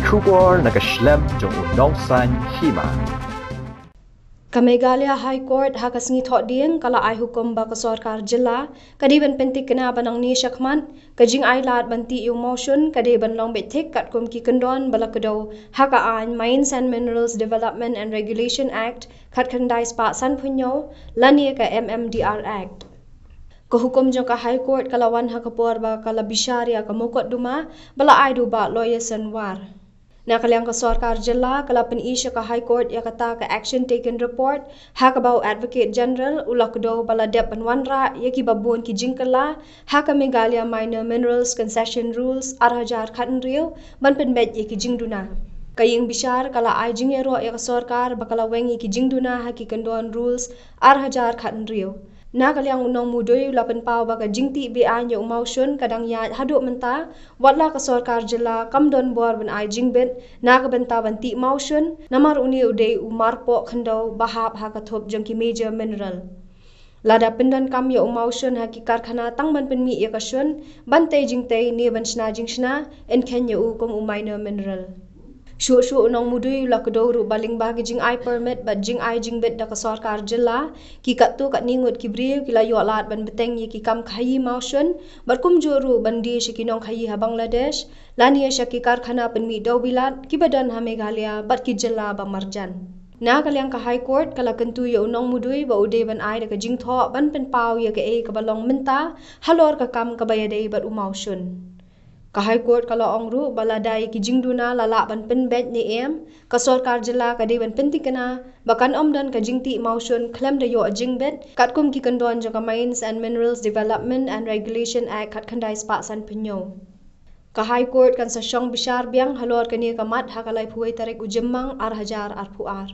Kubor na Khlem jong unong san Hima. Meghalaya High Court hakasngi thot dieng kala ai hukum ba ka sarkar jilla kadi ban pentik kena banang ni syakman kajing ai lat banti yu motion kadi ban long betik Katkum ki kendon bala kedo haka an Mines and Minerals Development and Regulation Act khatkhandai spa san phunyo lani ka Mmdr Act ko hukum jong ka High Court kala wan hakapor ba kala bisharia ka mokot duma bala ai du ba lawyer sanwar na kalyang ka sarkar jilla kala penisya ka High Court ya kata ka action taken report hakabau Advocate General ulakdo bala dep banwanra yaki babun ki jingkala haka Meghalaya Minor Minerals Concession Rules 8000 khatnriu ban penbet yaki jingduna kaying bishar kala ai jingero ya ka sarkar bakala wengi ki jingduna haki kendon rules 8000 khatnriu na kalyang unong mudoy lapan pau baka jingti bi an yo motion kadang ya hadu menta watla ka sarkar jilla kamdon bor ban ai jingbit na ka benta banti motion namar uni uday umarpo khando bahap ha ka thop jangki major mineral lada pindan kam yo motion ha ki karkhana tangban penmi ya ka Shun bante jingte ni ban shna jingshna en kenya u kom u minor mineral Shu unong mudui la kedoru baling bagi jing ai permit but jing ai jingbit da ka sarkar jilla ki katu kat ningut ki briu ki la yo lat ban beteng ye ki kam khayi motion but kum joru bandi shi ki nong khayi ha Bangladesh lani ya ki karkhana penmi do bilat ki badan ha Meghalaya bat ki jilla ba marjan na kalyang ka High Court kala kentu yo unong mudui ba ude ban ai da ka jing tho ban pen pau ye ka e ka balong menta halor ka kam ka bayadei bat u motion ka High Court kala ongru baladai ki jingduna lala ban penbet ni ka sarkar jilla ka de ban pentikana bakan omdan ka jingti motion Khlem da yo Jingbit Katkum ki kendon jo ka Mines and Minerals Development and Regulation Act khatkhandai spa san pinyo ka High Court kan sa syong bishar biang halor kani ka mat hakalai phuai tarik ujemmang 8000 arpuar